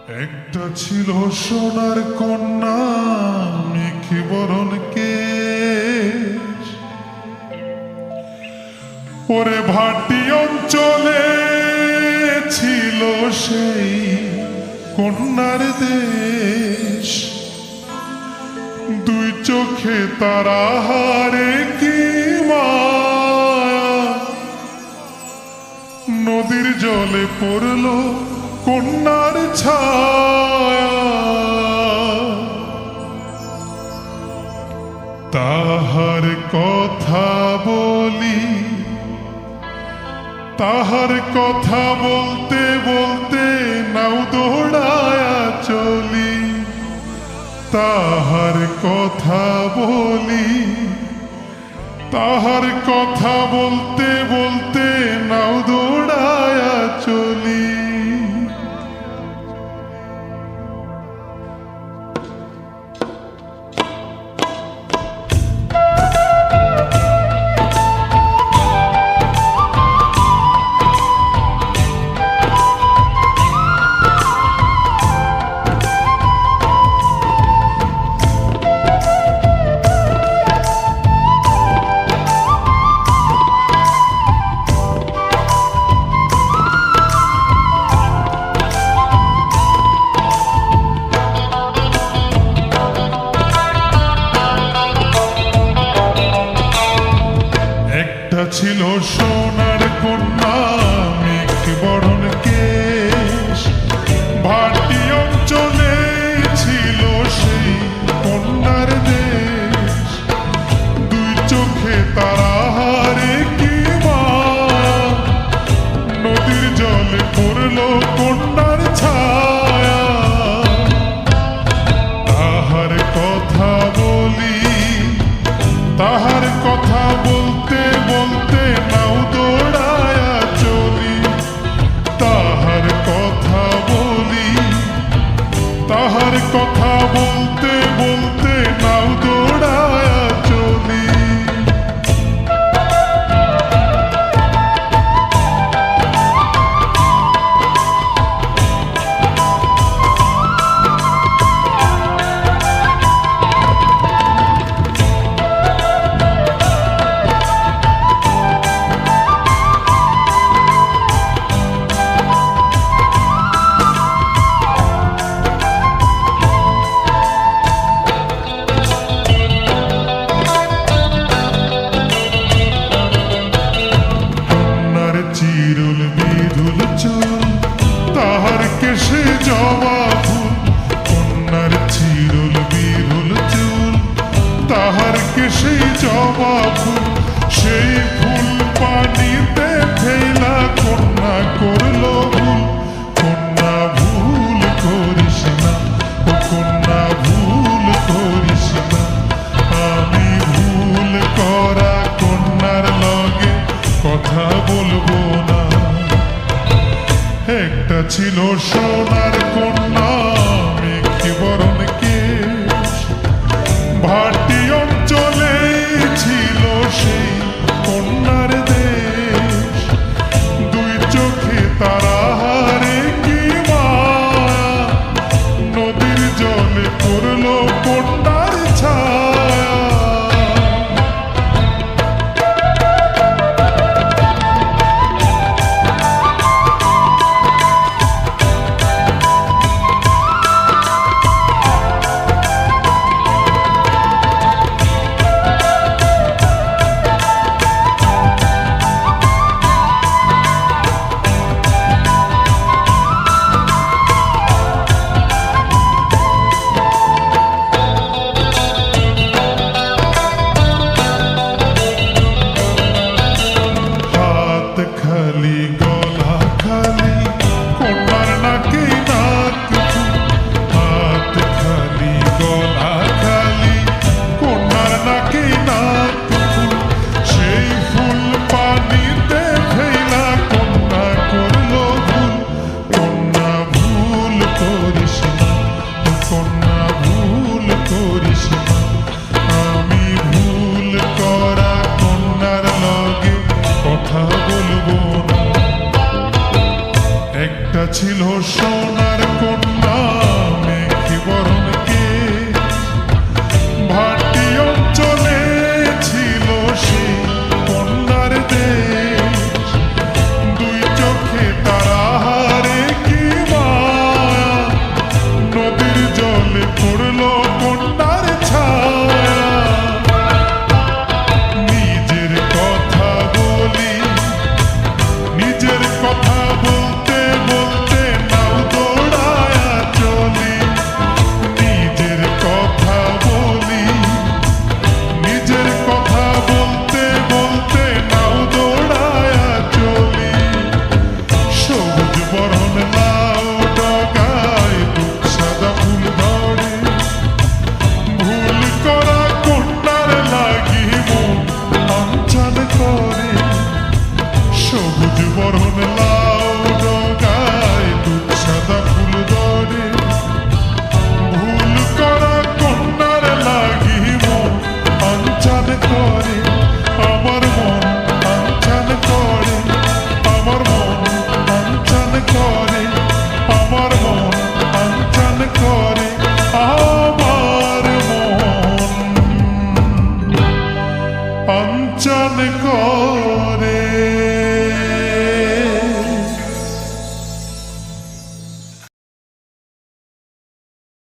একটা ছিল সোনার কন্যা মেঘে বরণ কেশ, ওরে ভাটি অঞ্চলে ছিল সেই কন্যার দেশ। দুই চোখে তারা হারে কি মায়া, নদীর জলে পড়ল কন্যার ছায়া। তাহার কথা বলি, তাহার কথা বলতে বলতে নাও দৌড়ায়া চলি। তাহার কথা বলি, তাহার কথা বলতে বলতে নাও দৌড়ায়া চলি। ছিল সোনার কন্যা মেঘে বরণ কেশ, ভাটি অঞ্চলে ছিল সেই কন্যার দেশ। দুই চোখে তারা হারে কি মায়া, নদীর জলে পড়ল কন্যার ছায়া। তাহার কথা বলি, তাহার কথা বলতে বলতে নাও দৌড়ায়া চলি। তাহার কথা বলি, তাহার কথা বলতে বলতে নাও দৌড়ায়া চলি। চিরুল বিধুল চুল, তাহার কেশে জবা ফুল। কন্যার চিরুল বিধুল চুল, তাহার কেশে জবা ফুল। সেই ফুল পানিতে ফেলা কন্যা করল ভুল। কন্যা ভুল করিস না, ও কন্যা ভুল করিস না। আমি ভুল করা কন্যার লগে কথা বলবো না। একটা ছিল সোনার কন্যা মেঘে বরণ কেশ, ভাটি অঞ্চলে ছিল সেই কন্যার দেশ। দুই চোখে তারা হারে কি মায়া, নদীর জলে পড়ল কন্যার ছায়া। ঘরে